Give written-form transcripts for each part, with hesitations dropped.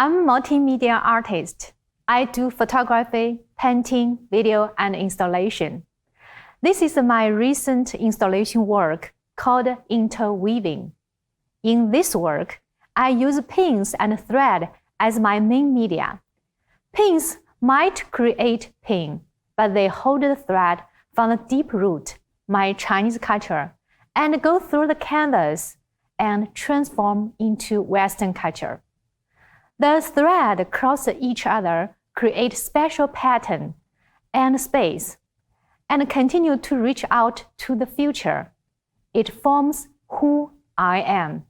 I'm a multimedia artist. I do photography, painting, video, and installation. This is my recent installation work called interweaving. In this work, I use pins and thread as my main media. Pins might create pain, but they hold the thread from the deep root, my Chinese culture, and go through the canvas and transform into Western culture. The thread cross each other, create special pattern and space, and continue to reach out to the future. It forms who I am.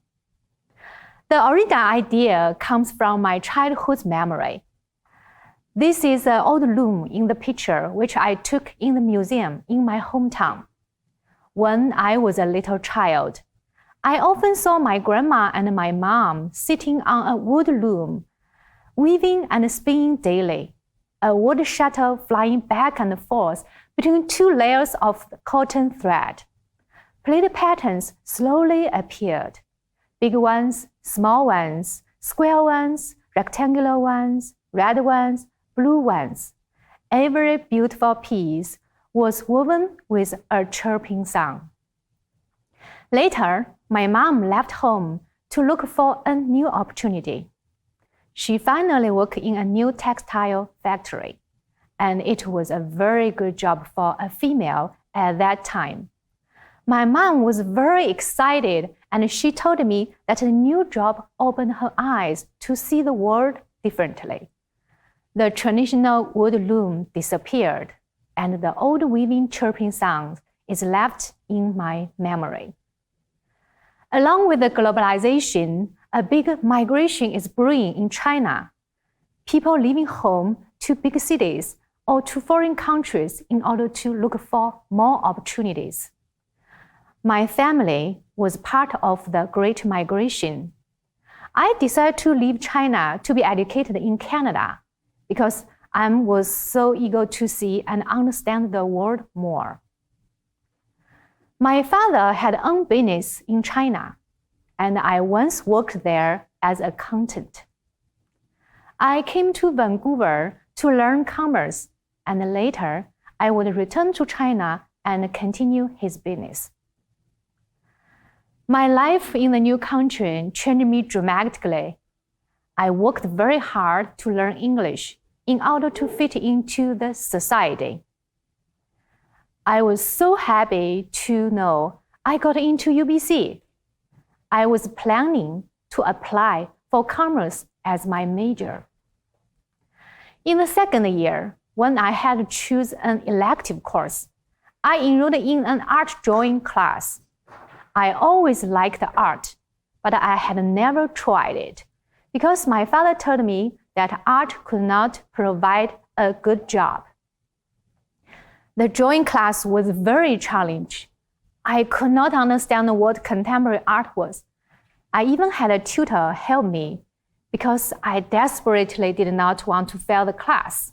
The original idea comes from my childhood memory. This is an old loom in the picture which I took in the museum in my hometown. When I was a little child, I often saw my grandma and my mom sitting on a wood loom, weaving and spinning daily, a wood shuttle flying back and forth between two layers of cotton thread. Pleated patterns slowly appeared. Big ones, small ones, square ones, rectangular ones, red ones, blue ones. Every beautiful piece was woven with a chirping sound. Later, my mom left home to look for a new opportunity. She finally worked in a new textile factory, and it was a very good job for a female at that time. My mom was very excited, and she told me that the new job opened her eyes to see the world differently. The traditional wood loom disappeared, and the old weaving chirping sound is left in my memory. Along with the globalization, a big migration is brewing in China. People leaving home to big cities or to foreign countries in order to look for more opportunities. My family was part of the Great Migration. I decided to leave China to be educated in Canada because I was so eager to see and understand the world more. My father had own business in China, and I once worked there as an accountant. I came to Vancouver to learn commerce, and later I would return to China and continue his business. My life in the new country changed me dramatically. I worked very hard to learn English in order to fit into the society. I was so happy to know I got into UBC. I was planning to apply for commerce as my major. In the second year, when I had to choose an elective course, I enrolled in an art drawing class. I always liked art, but I had never tried it because my father told me that art could not provide a good job. The drawing class was very challenging. I could not understand what contemporary art was. I even had a tutor help me because I desperately did not want to fail the class.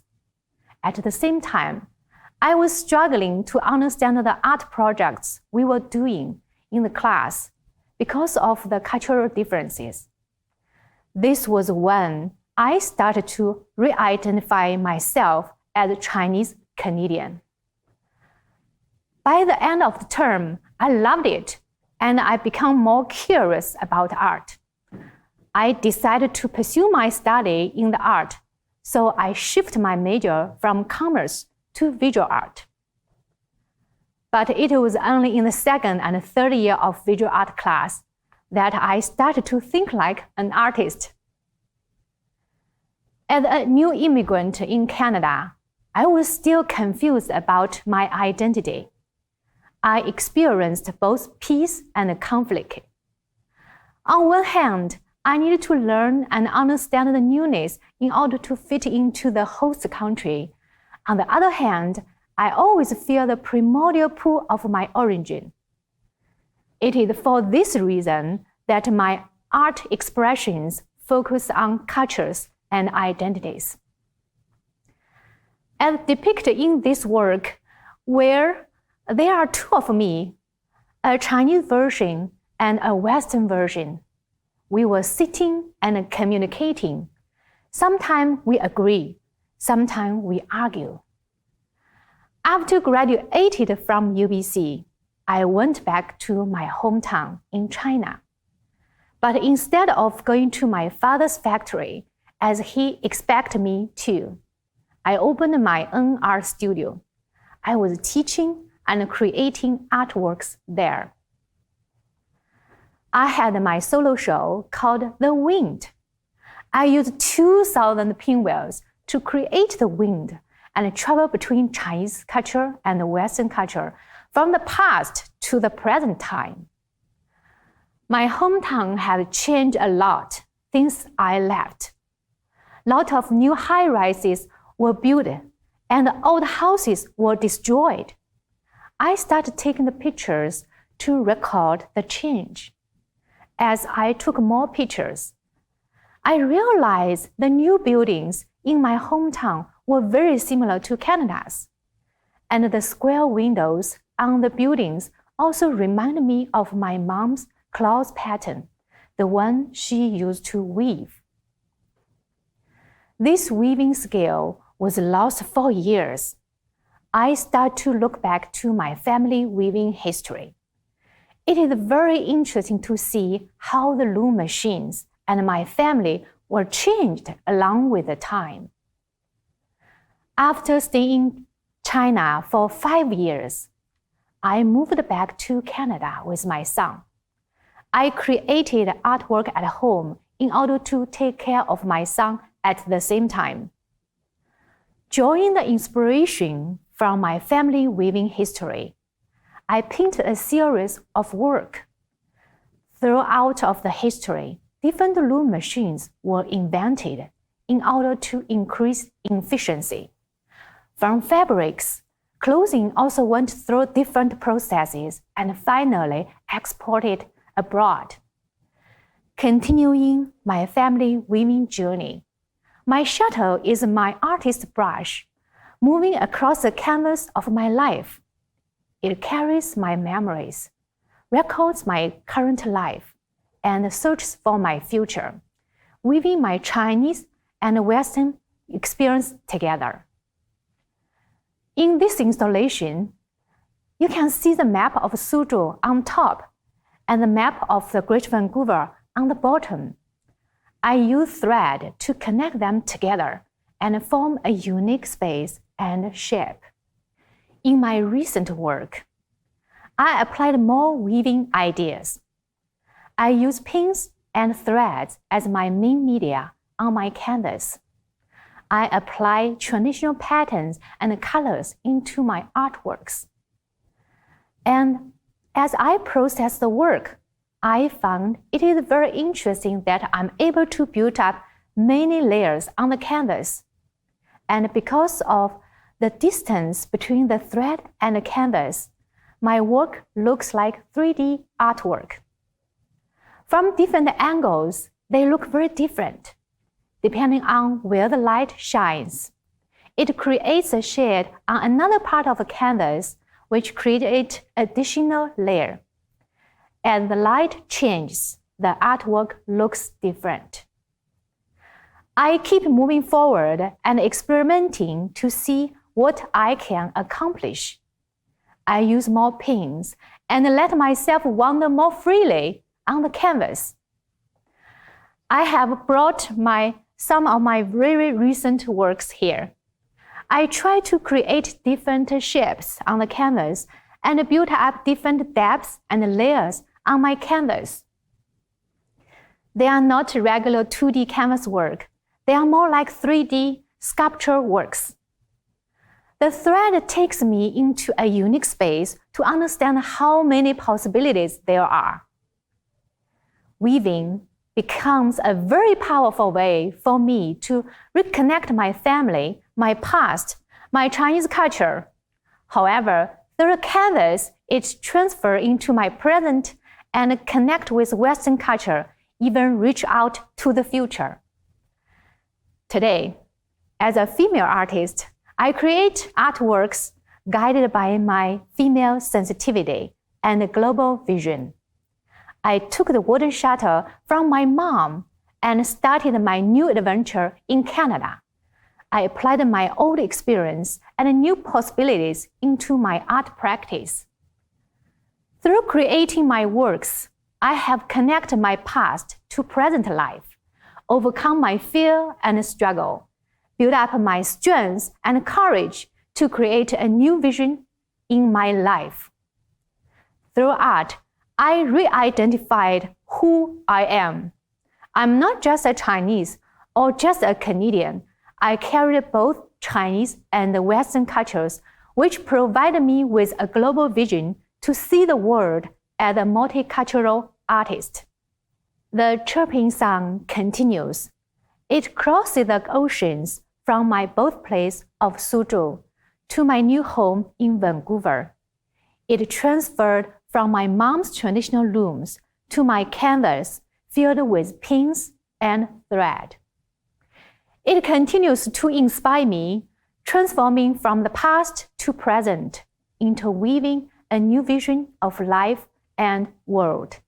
At the same time, I was struggling to understand the art projects we were doing in the class because of the cultural differences. This was when I started to re-identify myself as a Chinese Canadian. By the end of the term, I loved it, and I became more curious about art. I decided to pursue my study in the art, so I shifted my major from commerce to visual art. But it was only in the second and third year of visual art class that I started to think like an artist. As a new immigrant in Canada, I was still confused about my identity. I experienced both peace and conflict. On one hand, I needed to learn and understand the newness in order to fit into the host country. On the other hand, I always feel the primordial pull of my origin. It is for this reason that my art expressions focus on cultures and identities. As depicted in this work, where there are two of me, a Chinese version and a Western version, we were sitting and communicating, Sometimes we agree, sometimes we argue. After graduated from UBC, I went back to my hometown in China. But instead of going to my father's factory, as he expected me to, I opened my own art studio. I was teaching and creating artworks there. I had my solo show called The Wind. I used 2,000 pinwheels to create the wind and travel between Chinese culture and Western culture from the past to the present time. My hometown had changed a lot since I left. Lots of new high-rises were built and old houses were destroyed. I started taking the pictures to record the change. As I took more pictures, I realized the new buildings in my hometown were very similar to Canada's, and the square windows on the buildings also reminded me of my mom's cloth pattern, the one she used to weave. This weaving skill was lost for years. I started to look back to my family weaving history. It is very interesting to see how the loom machines and my family were changed along with the time. After staying in China for 5 years, I moved back to Canada with my son. I created artwork at home in order to take care of my son at the same time. Drawing the inspiration from my family weaving history, I painted a series of work. Throughout of the history, different loom machines were invented in order to increase efficiency. From fabrics, clothing also went through different processes and finally exported abroad. Continuing my family weaving journey, my shuttle is my artist brush, moving across the canvas of my life. It carries my memories, records my current life, and searches for my future, weaving my Chinese and Western experience together. In this installation, you can see the map of Suzhou on top and the map of the Great Vancouver on the bottom. I use thread to connect them together and form a unique space and shape. In my recent work, I applied more weaving ideas. I use pins and threads as my main media on my canvas. I apply traditional patterns and colors into my artworks. And as I process the work, I found it is very interesting that I'm able to build up many layers on the canvas. And because of the distance between the thread and the canvas, my work looks like 3D artwork. From different angles, they look very different, depending on where the light shines. It creates a shade on another part of the canvas, which creates additional layer. As the light changes, the artwork looks different. I keep moving forward and experimenting to see what I can accomplish. I use more pins and let myself wander more freely on the canvas. I have brought some of my very recent works here. I try to create different shapes on the canvas and build up different depths and layers on my canvas. They are not regular 2D canvas work. They are more like 3D sculpture works. The thread takes me into a unique space to understand how many possibilities there are. Weaving becomes a very powerful way for me to reconnect my family, my past, my Chinese culture. However, through the canvas, it transfers into my present and connect with Western culture, even reach out to the future. Today, as a female artist, I create artworks guided by my female sensitivity and global vision. I took the wooden shuttle from my mom and started my new adventure in Canada. I applied my old experience and new possibilities into my art practice. Through creating my works, I have connected my past to present life, overcome my fear and struggle, build up my strength and courage to create a new vision in my life. Through art, I re-identified who I am. I'm not just a Chinese or just a Canadian. I carry both Chinese and Western cultures, which provide me with a global vision to see the world as a multicultural artist. The chirping song continues. It crosses the oceans from my birthplace of Suzhou to my new home in Vancouver. It transferred from my mom's traditional looms to my canvas filled with pins and thread. It continues to inspire me, transforming from the past to present, interweaving a new vision of life and world.